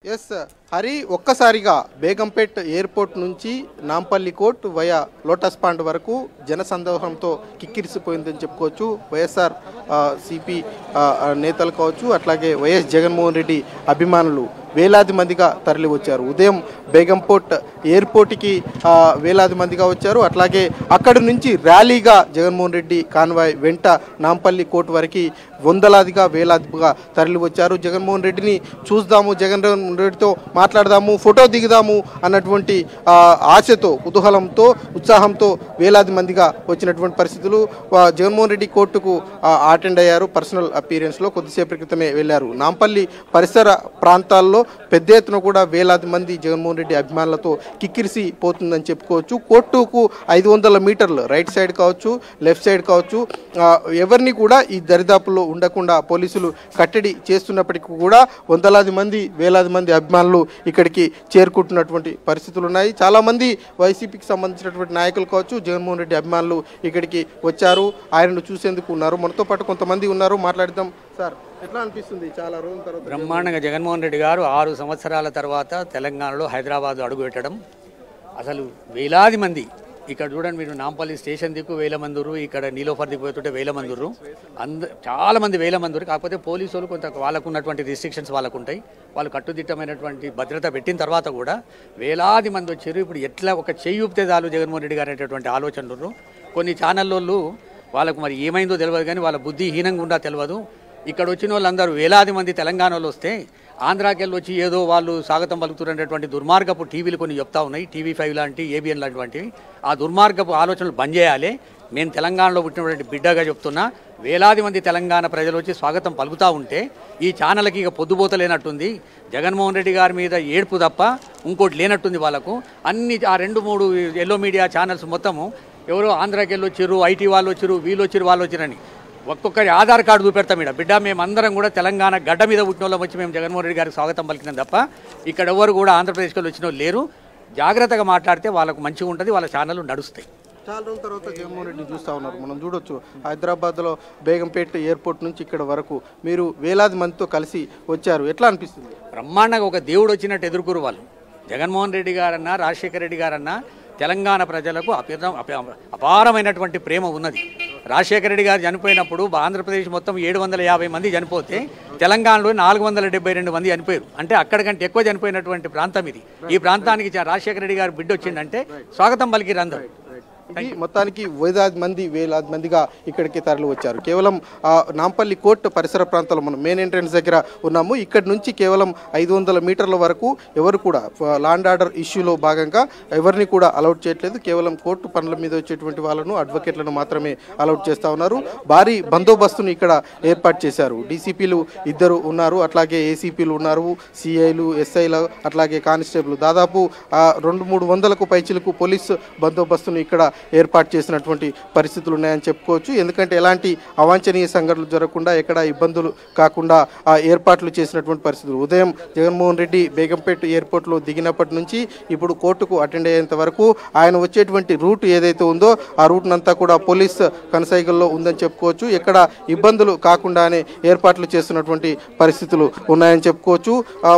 Yes Hari ఒక్కసారిగా Begumpet airport నుంచి Nampally court via Lotus Pond వరకు జనసందోహంతో కిక్కిరిసిపోయిందని చెప్పుకోవచ్చు. వైఎస్ఆర్ సిపి నేతలు కావచ్చు, అట్లాగే వైఎస్ జగన్మోహన్ రెడ్డి అభిమానులు వేలాది మందిగా తరలి వచ్చారు. ఉదయం బేగంపేట్ ఎయిర్పోర్ట్కి వేలాది మందిగా వచ్చారు. అట్లాగే అక్కడి నుంచి ర్యాలీగా జగన్మోహన్ రెడ్డి కాన్వాయ్ వెంట నాంపల్లి కోర్టు వరకు వందలాదిగా వేలాదిగా తరలి వచ్చారు. జగన్మోహన్ రెడ్డిని చూద్దాము, జగన్మోహన్ రెడ్డితో మాట్లాడదాము, ఫోటో దిగుదాము అన్నటువంటి ఆశతో, కుతూహలంతో, ఉత్సాహంతో వేలాది మందిగా వచ్చినటువంటి పరిస్థితులు. జగన్మోహన్ రెడ్డి కోర్టుకు అటెండ్ అయ్యారు. పర్సనల్ అపీరెన్స్లో కొద్దిసేపటి క్రితమే వెళ్ళారు. నాంపల్లి పరిసర ప్రాంతాల్లో పెద్ద ఎత్తున కూడా వేలాది మంది జగన్మోహన్ రెడ్డి అభిమానులతో కిక్కిరిసి పోతుందని చెప్పుకోవచ్చు. కోర్టుకు 500 మీటర్లు రైట్ సైడ్ కావచ్చు, లెఫ్ట్ సైడ్ కావచ్చు, ఎవరిని కూడా ఈ దరిదాపుల్లో ఉండకుండా పోలీసులు కట్టడి చేస్తున్నప్పటికీ కూడా వందలాది మంది, వేలాది మంది అభిమానులు ఇక్కడికి చేరుకుంటున్నటువంటి పరిస్థితులు ఉన్నాయి. చాలామంది వైసీపీకి సంబంధించినటువంటి నాయకులు కావచ్చు, జగన్మోహన్ రెడ్డి అభిమానులు ఇక్కడికి వచ్చారు, ఆయనను చూసేందుకు ఉన్నారు. మనతో పాటు కొంతమంది ఉన్నారు, మాట్లాడదాం. సార్, ఎట్లా అనిపిస్తుంది చాలా రోజుల తర్వాత? బ్రహ్మాండంగా జగన్మోహన్ రెడ్డి గారు 6 సంవత్సరాల తర్వాత తెలంగాణలో హైదరాబాద్ అడుగుపెట్టడం, అసలు వేలాది మంది ఇక్కడ చూడండి మీరు, నాంపల్లి స్టేషన్ దిక్కు వేల మంది, ఇక్కడ నీలోఫర్ దిక్కు పోతుంటే వేల మంది, చాలా మంది వేల మంది. కాకపోతే పోలీసు వాళ్ళు కొంత వాళ్ళకు ఉన్నటువంటి రిస్ట్రిక్షన్స్ వాళ్ళకు ఉంటాయి. వాళ్ళు కట్టుదిట్టమైనటువంటి భద్రత పెట్టిన తర్వాత కూడా వేలాది మంది వచ్చారు. ఇప్పుడు ఎట్లా ఒక చెయ్యి ఊపితే చాలు జగన్మోహన్ రెడ్డి గారు అనేటటువంటి ఆలోచనలు. కొన్ని ఛానళ్ళు వాళ్ళకు మరి ఏమైందో తెలియదు, కానీ వాళ్ళ బుద్ధి హీనంగా ఉండా తెలియదు. ఇక్కడ వచ్చిన వాళ్ళందరూ వేలాది మంది తెలంగాణలో వస్తే ఆంధ్రాకెళ్ళి వచ్చి ఏదో వాళ్ళు స్వాగతం పలుకుతున్నటువంటి దుర్మార్గపు టీవీలు కొన్ని చెప్తా ఉన్నాయి, TV5 లాంటి, ABN లాంటివి. ఆ దుర్మార్గపు ఆలోచనలు బంద్ చేయాలి. నేను తెలంగాణలో పుట్టినటువంటి బిడ్డగా చెప్తున్నా, వేలాది మంది తెలంగాణ ప్రజలు వచ్చి స్వాగతం పలుకుతూ ఉంటే ఈ ఛానల్కి ఇక పొద్దుపోతలేనట్టుంది. జగన్మోహన్ రెడ్డి గారి మీద ఏడుపు తప్ప ఇంకోటి లేనట్టుంది వాళ్ళకు. అన్ని ఆ 2-3 ఎల్లో మీడియా ఛానల్స్ మొత్తము ఎవరో ఆంధ్రాకెళ్ళి వచ్చారు, IT వాళ్ళు వచ్చారు, వీళ్ళు వచ్చారు, వాళ్ళు వచ్చారని ఒక్కొక్కరి ఆధార్ కార్డు చూపెడతాం. బిడ్డ మేమందరం కూడా తెలంగాణ గడ్డ మీద పుట్టిన వాళ్ళం వచ్చి మేము జగన్మోహన్ రెడ్డి గారికి స్వాగతం పలికినాం తప్ప ఇక్కడ ఎవరు కూడా ఆంధ్రప్రదేశ్కి వచ్చిన వాళ్ళు లేరు. జాగ్రత్తగా మాట్లాడితే వాళ్ళకు మంచిగా ఉంటుంది, వాళ్ళ ఛానళ్ళు నడుస్తాయి. చాలా రోజుల తర్వాత జగన్మోహన్ రెడ్డి చూస్తూ ఉన్నారు. మనం చూడొచ్చు, హైదరాబాద్లో బేగంపేట్ ఎయిర్పోర్ట్ నుంచి ఇక్కడ వరకు మీరు వేలాది మందితో కలిసి వచ్చారు. ఎట్లా అనిపిస్తుంది? బ్రహ్మాండంగా ఒక దేవుడు వచ్చినట్టు ఎదుర్కొరు వాళ్ళు. జగన్మోహన్ రెడ్డి గారన్నా, రాజశేఖర రెడ్డి గారన్నా తెలంగాణ ప్రజలకు అపారమైనటువంటి ప్రేమ ఉన్నది. రాజశేఖర రెడ్డి గారు చనిపోయినప్పుడు ఆంధ్రప్రదేశ్ మొత్తం 750 మంది చనిపోతే తెలంగాణలో 472 మంది చనిపోయారు. అంటే అక్కడికంటే ఎక్కువ చనిపోయినటువంటి ప్రాంతం ఇది. ఈ ప్రాంతానికి రాజశేఖర రెడ్డి గారు బిడ్డ వచ్చిందంటే స్వాగతం పలికిరు అందరూ. మొత్తానికి వేలాది మంది, వేలాది మందిగా ఇక్కడికి తరలి వచ్చారు. కేవలం నాంపల్లి కోర్టు పరిసర ప్రాంతాల్లో మనం మెయిన్ ఎంట్రన్స్ దగ్గర ఉన్నాము. ఇక్కడి నుంచి కేవలం 500 మీటర్ల వరకు ఎవరు కూడా లా అండ్ ఆర్డర్ ఇష్యూలో భాగంగా ఎవరిని కూడా అలౌట్ చేయట్లేదు. కేవలం కోర్టు పనుల మీద వచ్చేటువంటి వాళ్ళను, అడ్వకేట్లను మాత్రమే అలౌట్ చేస్తూ ఉన్నారు. భారీ బందోబస్తును ఇక్కడ ఏర్పాటు చేశారు. DCPలు 2 ఉన్నారు, అట్లాగే ACPలు ఉన్నారు, CIలు, SIలు, అట్లాగే కానిస్టేబుల్. దాదాపు 200-300కు పైచిలకు పోలీసు బందోబస్తును ఇక్కడ ఏర్పాటు చేసినటువంటి పరిస్థితులు ఉన్నాయని చెప్పుకోవచ్చు. ఎందుకంటే ఎలాంటి అవాంఛనీయ సంఘటనలు జరగకుండా, ఎక్కడ ఇబ్బందులు కాకుండా ఏర్పాట్లు చేసినటువంటి పరిస్థితులు. ఉదయం జగన్మోహన్ రెడ్డి బేగంపేట్ ఎయిర్పోర్ట్లో దిగినప్పటి నుంచి ఇప్పుడు కోర్టుకు అటెండ్ అయ్యేంత వరకు ఆయన వచ్చేటువంటి రూట్ ఏదైతే ఉందో ఆ రూట్నంతా కూడా పోలీస్ కనసాయిగల్లో ఉందని చెప్పుకోవచ్చు. ఎక్కడ ఇబ్బందులు కాకుండానే ఏర్పాట్లు చేస్తున్నటువంటి పరిస్థితులు ఉన్నాయని చెప్పుకోవచ్చు.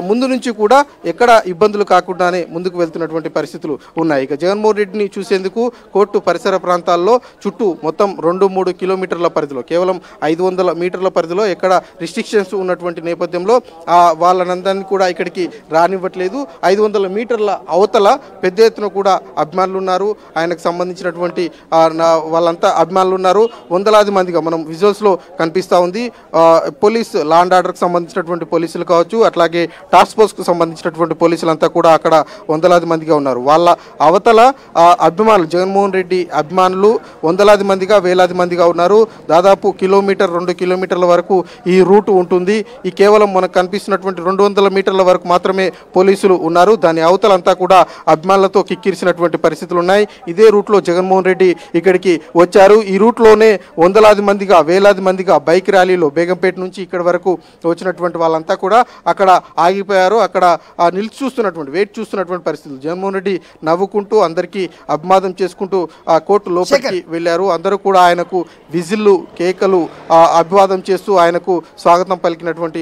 ముందు నుంచి కూడా ఎక్కడ ఇబ్బందులు కాకుండానే ముందుకు వెళ్తున్నటువంటి పరిస్థితులు ఉన్నాయి. ఇక జగన్మోహన్ రెడ్డిని చూసేందుకు కోర్టు పరిసర ప్రాంతాల్లో చుట్టూ మొత్తం 2-3 కిలోమీటర్ల పరిధిలో, కేవలం 500 మీటర్ల పరిధిలో ఎక్కడ రిస్ట్రిక్షన్స్ ఉన్నటువంటి నేపథ్యంలో వాళ్ళనందరినీ కూడా ఇక్కడికి రానివ్వట్లేదు. 500 మీటర్ల అవతల పెద్ద ఎత్తున కూడా అభిమానులు ఉన్నారు. ఆయనకు సంబంధించినటువంటి వాళ్ళంతా అభిమానులు ఉన్నారు. వందలాది మందిగా మనం విజువల్స్లో కనిపిస్తూ ఉంది. పోలీస్ లా అండ్ ఆర్డర్కి సంబంధించినటువంటి పోలీసులు కావచ్చు, అట్లాగే టాస్క్ ఫోర్స్కు సంబంధించినటువంటి పోలీసులంతా కూడా అక్కడ వందలాది మందిగా ఉన్నారు. వాళ్ళ అవతల అభిమానులు, జగన్మోహన్ రెడ్డి అభిమానులు వందలాది మందిగా, వేలాది మందిగా ఉన్నారు. దాదాపు 1-2 కిలోమీటర్ల వరకు ఈ రూట్ ఉంటుంది. ఈ కేవలం మనకు కనిపిస్తున్నటువంటి 200 మీటర్ల వరకు మాత్రమే పోలీసులు ఉన్నారు. దాని అవతలంతా కూడా అభిమానులతో కిక్కిరిసినటువంటి పరిస్థితులు ఉన్నాయి. ఇదే రూట్లో జగన్మోహన్ రెడ్డి ఇక్కడికి వచ్చారు. ఈ రూట్లోనే వందలాది మందిగా, వేలాది మందిగా బైక్ ర్యాలీలో బేగంపేట నుంచి ఇక్కడ వరకు వచ్చినటువంటి వాళ్ళంతా కూడా అక్కడ ఆగిపోయారు. అక్కడ వెయిట్ చూస్తున్నటువంటి పరిస్థితులు. జగన్మోహన్ రెడ్డి నవ్వుకుంటూ అందరికీ అభివాదం చేసుకుంటూ ఆ కోర్టు లోపలికి వెళ్ళారు. అందరూ కూడా ఆయనకు విజిల్లు, కేకలు, అభివాదం చేస్తూ ఆయనకు స్వాగతం పలికినటువంటి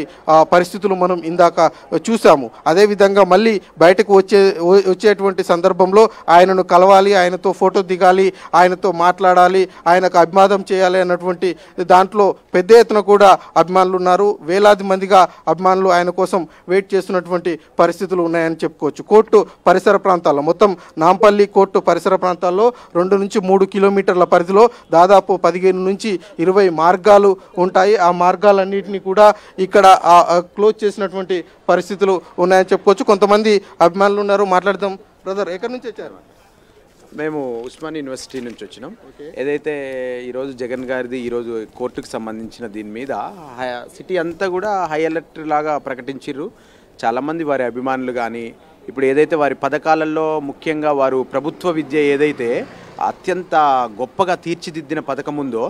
పరిస్థితులు మనం ఇందాక చూసాము. అదేవిధంగా మళ్ళీ బయటకు వచ్చేటువంటి సందర్భంలో ఆయనను కలవాలి, ఆయనతో ఫోటో దిగాలి, ఆయనతో మాట్లాడాలి, ఆయనకు అభివాదం చేయాలి అన్నటువంటి దాంట్లో పెద్ద ఎత్తున కూడా అభిమానులు ఉన్నారు. వేలాది మందిగా అభిమానులు ఆయన కోసం వెయిట్ చేస్తున్నటువంటి పరిస్థితులు ఉన్నాయని చెప్పుకోవచ్చు. కోర్టు పరిసర ప్రాంతాల్లో, మొత్తం నాంపల్లి కోర్టు పరిసర ప్రాంతాల్లో 2 నుంచి 3 కిలోమీటర్ల పరిధిలో దాదాపు 15 నుంచి 20 మార్గాలు ఉంటాయి. ఆ మార్గాలన్నింటినీ కూడా ఇక్కడ క్లోజ్ చేసినటువంటి పరిస్థితులు ఉన్నాయని చెప్పుకోవచ్చు. కొంతమంది అభిమానులు ఉన్నారు, మాట్లాడదాం. బ్రదర్, ఎక్కడి నుంచి వచ్చారు? మేము ఉస్మాన్ యూనివర్సిటీ నుంచి వచ్చినాం. ఏదైతే ఈరోజు జగన్ గారిది ఈరోజు కోర్టుకు సంబంధించిన దీని మీద సిటీ అంతా కూడా హై అలర్ట్ లాగా ప్రకటించారు. చాలామంది వారి అభిమానులు కానీ ఇప్పుడు ఏదైతే వారి పథకాలలో ముఖ్యంగా వారు ప్రభుత్వ విద్య ఏదైతే అత్యంత గొప్పగా తీర్చిదిద్దిన పథకం ఉందో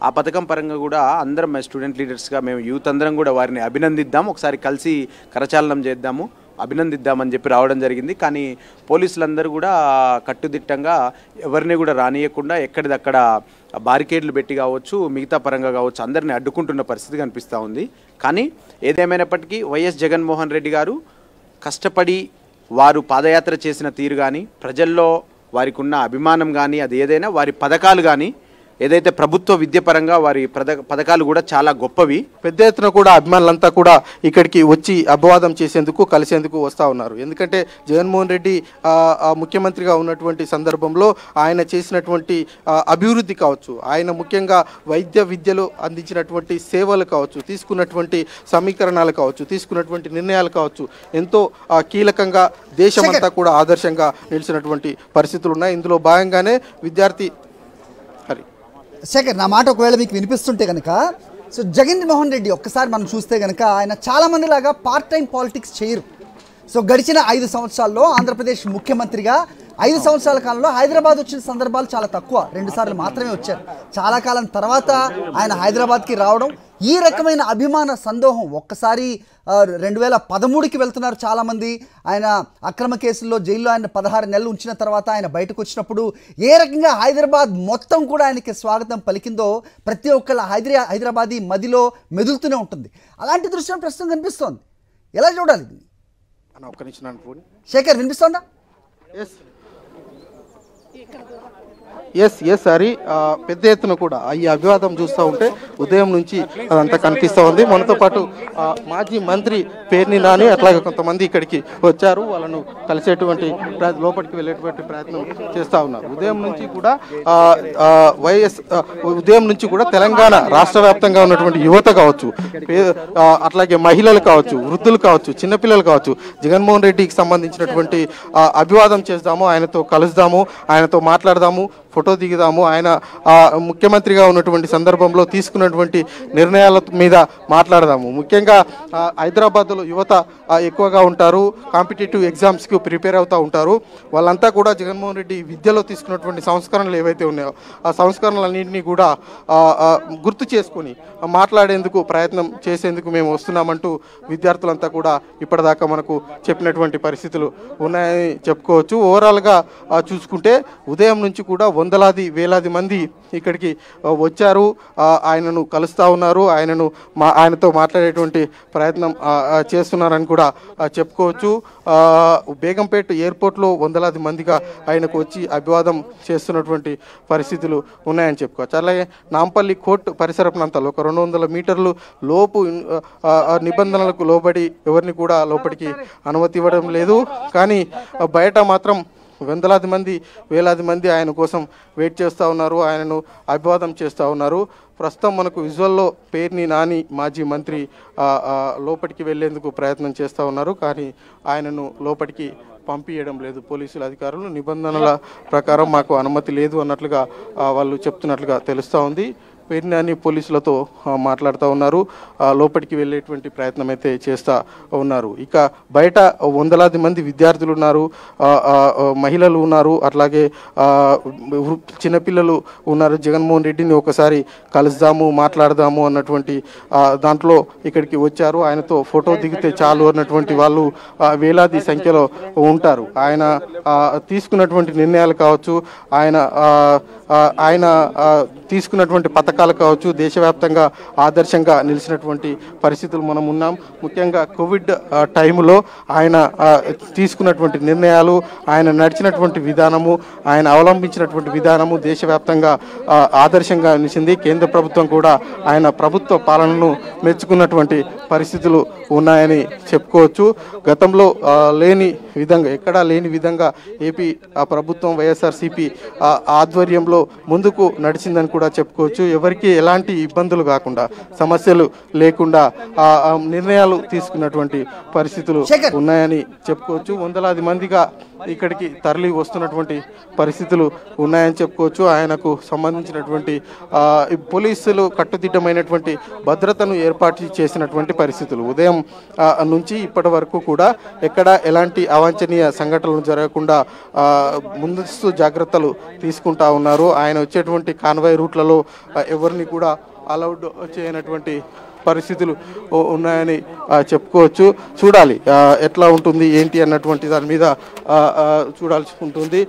ఆ పథకం పరంగా కూడా అందరం స్టూడెంట్ లీడర్స్గా మేము యూత్ అందరం కూడా వారిని అభినందిద్దాం, ఒకసారి కలిసి కరచాలనం చేద్దాము, అభినందిద్దామని చెప్పి రావడం జరిగింది. కానీ పోలీసులందరూ కూడా కట్టుదిట్టంగా ఎవరిని కూడా రానియకుండా ఎక్కడిదక్కడ బారికేడ్లు పెట్టి కావచ్చు, మిగతా పరంగా కావచ్చు, అందరినీ అడ్డుకుంటున్న పరిస్థితి కనిపిస్తూ ఉంది. కానీ ఏదేమైనప్పటికీ వైఎస్ జగన్మోహన్ రెడ్డి గారు కష్టపడి వారు పాదయాత్ర చేసిన తీరు కానీ, ప్రజల్లో వారికి ఉన్న అభిమానం కానీ, అది ఏదైనా వారి పథకాలు కానీ ఏదైతే ప్రభుత్వ విద్య పరంగా వారి పథకాలు కూడా చాలా గొప్పవి. పెద్ద ఎత్తున కూడా అభిమానులంతా కూడా ఇక్కడికి వచ్చి అభివాదం చేసేందుకు, కలిసేందుకు వస్తూ ఉన్నారు. ఎందుకంటే జగన్మోహన్ రెడ్డి ముఖ్యమంత్రిగా ఉన్నటువంటి సందర్భంలో ఆయన చేసినటువంటి అభివృద్ధి కావచ్చు, ఆయన ముఖ్యంగా వైద్య విద్యలో అందించినటువంటి సేవలు కావచ్చు, తీసుకున్నటువంటి సమీకరణాలు కావచ్చు, తీసుకున్నటువంటి నిర్ణయాలు కావచ్చు, ఎంతో కీలకంగా దేశమంతా కూడా ఆదర్శంగా నిలిచినటువంటి పరిస్థితులు ఉన్నాయి. ఇందులో భాగంగానే విద్యార్థి శేఖర్, నా మాట ఒకవేళ మీకు వినిపిస్తుంటే కనుక, సో జగన్మోహన్ రెడ్డి ఒక్కసారి మనం చూస్తే కనుక ఆయన చాలామంది లాగా పార్ట్ టైం పాలిటిక్స్ చేయరు. సో గడిచిన 5 సంవత్సరాల్లో ఆంధ్రప్రదేశ్ ముఖ్యమంత్రిగా 5 సంవత్సరాల కాలంలో హైదరాబాద్ వచ్చిన సందర్భాలు చాలా తక్కువ, 2 సార్లు మాత్రమే వచ్చారు. చాలా కాలం తర్వాత ఆయన హైదరాబాద్కి రావడం, ఈ రకమైన అభిమాన సందోహం ఒక్కసారి 2013కి వెళ్తున్నారు చాలామంది. ఆయన అక్రమ కేసుల్లో జైల్లో ఆయన 16 నెలలు ఉంచిన తర్వాత ఆయన బయటకు వచ్చినప్పుడు ఏ రకంగా హైదరాబాద్ మొత్తం కూడా ఆయనకి స్వాగతం పలికిందో ప్రతి ఒక్కళ్ళ హైదరాబాదీ మదిలో మెదులుతూనే ఉంటుంది. అలాంటి దృశ్యం ప్రస్తుతం కనిపిస్తోంది. ఎలా చూడాలి? ఒక్క నిమిషం శేఖర్, వినిపిస్తోందా? ఎస్ హరి, పెద్ద ఎత్తున కూడా ఈ అభివాదం చూస్తూ ఉంటే ఉదయం నుంచి అదంతా కనిపిస్తూ ఉంది. మనతో పాటు మాజీ మంత్రి పేర్ని నాని అట్లాగే కొంతమంది ఇక్కడికి వచ్చారు. వాళ్ళను కలిసేటువంటి లోపలికి వెళ్ళేటువంటి ప్రయత్నం చేస్తూ ఉన్నారు. ఉదయం నుంచి కూడా తెలంగాణ రాష్ట్ర వ్యాప్తంగా ఉన్నటువంటి యువత కావచ్చు, అట్లాగే మహిళలు కావచ్చు, వృద్ధులు కావచ్చు, చిన్నపిల్లలు కావచ్చు, జగన్మోహన్ రెడ్డికి సంబంధించినటువంటి అభివాదం చేద్దాము, ఆయనతో కలుద్దాము, ఆయనతో మాట్లాడదాము, ఫోటో దిగుదాము, ఆయన ముఖ్యమంత్రిగా ఉన్నటువంటి సందర్భంలో తీసుకున్నటువంటి నిర్ణయాల మీద మాట్లాడదాము. ముఖ్యంగా హైదరాబాద్లో యువత ఎక్కువగా ఉంటారు, కాంపిటేటివ్ ఎగ్జామ్స్కి ప్రిపేర్ అవుతూ ఉంటారు. వాళ్ళంతా కూడా జగన్మోహన్ రెడ్డి విద్యలో తీసుకున్నటువంటి సంస్కరణలు ఏవైతే ఉన్నాయో ఆ సంస్కరణలన్నింటినీ కూడా గుర్తు చేసుకొని మాట్లాడేందుకు ప్రయత్నం చేసేందుకు మేము వస్తున్నామంటూ విద్యార్థులంతా కూడా ఇప్పటిదాకా మనకు చెప్పినటువంటి పరిస్థితులు ఉన్నాయని చెప్పుకోవచ్చు. ఓవరాల్గా చూసుకుంటే ఉదయం నుంచి కూడా వందలాది వేలాది మంది ఇక్కడికి వచ్చారు, ఆయనను కలుస్తూ ఉన్నారు, ఆయనతో మాట్లాడేటువంటి ప్రయత్నం చేస్తున్నారని కూడా చెప్పుకోవచ్చు. బేగంపేట ఎయిర్పోర్ట్లో వందలాది మందిగా ఆయనకు వచ్చి అభివాదం చేస్తున్నటువంటి పరిస్థితులు ఉన్నాయని చెప్పుకోవచ్చు. అలాగే నాంపల్లి కోర్టు పరిసర ప్రాంతాల్లో ఒక 200 మీటర్లు లోపు నిబంధనలకు లోబడి ఎవరిని కూడా లోపలికి అనుమతి ఇవ్వడం లేదు. కానీ బయట మాత్రం వందలాది మంది వేలాది మంది ఆయన కోసం వెయిట్ చేస్తూ ఉన్నారు, ఆయనను అభివాదం చేస్తూ ఉన్నారు. ప్రస్తుతం మనకు విజువల్లో పేర్ని నాని మాజీ మంత్రి లోపలికి వెళ్లేందుకు ప్రయత్నం చేస్తూ ఉన్నారు. కానీ ఆయనను లోపలికి పంపించడం లేదు పోలీసుల అధికారులు. నిబంధనల ప్రకారం మాకు అనుమతి లేదు అన్నట్లుగా వాళ్ళు చెప్తున్నట్లుగా తెలుస్తూ ఉంది. పేర్నాని పోలీసులతో మాట్లాడుతూ ఉన్నారు. లోపలికి వెళ్ళేటువంటి ప్రయత్నం అయితే చేస్తూ ఉన్నారు. ఇక బయట వందలాది మంది విద్యార్థులు ఉన్నారు, మహిళలు ఉన్నారు, అట్లాగే చిన్నపిల్లలు ఉన్నారు. జగన్మోహన్ రెడ్డిని ఒకసారి కలుద్దాము, మాట్లాడదాము అన్నటువంటి దాంట్లో ఇక్కడికి వచ్చారు. ఆయనతో ఫోటో దిగితే చాలు అన్నటువంటి వాళ్ళు వేలాది సంఖ్యలో ఉంటారు. ఆయన తీసుకున్నటువంటి నిర్ణయాలు కావచ్చు, ఆయన తీసుకున్నటువంటి పథకాలు కావచ్చు, దేశవ్యాప్తంగా ఆదర్శంగా నిలిచినటువంటి పరిస్థితులు మనం ఉన్నాం. ముఖ్యంగా కోవిడ్ టైంలో ఆయన తీసుకున్నటువంటి నిర్ణయాలు, ఆయన నడిచినటువంటి విధానము, ఆయన అవలంబించినటువంటి విధానము దేశవ్యాప్తంగా ఆదర్శంగా నిలిచింది. కేంద్ర ప్రభుత్వం కూడా ఆయన ప్రభుత్వ పాలనను మెచ్చుకున్నటువంటి పరిస్థితులు ఉన్నాయని చెప్పుకోవచ్చు. గతంలో ఎక్కడా లేని విధంగా ఏపీ ప్రభుత్వం వైఎస్ఆర్సీపీ ఆధ్వర్యంలో ముందుకు నడిచిందని కూడా చెప్పుకోవచ్చు. ఎవరికి ఎలాంటి ఇబ్బందులు కాకుండా, సమస్యలు లేకుండా నిర్ణయాలు తీసుకున్నటువంటి పరిస్థితులు ఉన్నాయని చెప్పుకోవచ్చు. వందలాది మందిగా ఇక్కడికి తరలి వస్తున్నటువంటి పరిస్థితులు ఉన్నాయని చెప్పుకోవచ్చు. ఆయనకు సంబంధించినటువంటి పోలీసులు కట్టుదిట్టమైనటువంటి భద్రతను ఏర్పాటు చేసినటువంటి పరిస్థితులు ఉదయం నుంచి ఇప్పటి వరకు కూడా ఎక్కడ ఎలాంటి అవాంఛనీయ సంఘటనలు జరగకుండా ముందస్తు జాగ్రత్తలు తీసుకుంటా ఉన్నారు. ఆయన వచ్చేటువంటి కాన్వాయ్ రూట్లలో ఎవరిని కూడా అలౌడ్ చేయనటువంటి పరిస్థితులు ఉన్నాయని చెప్పుకోవచ్చు. చూడాలి ఎట్లా ఉంటుంది ఏంటి అన్నటువంటి దాని మీద చూడాల్సి ఉంటుంది.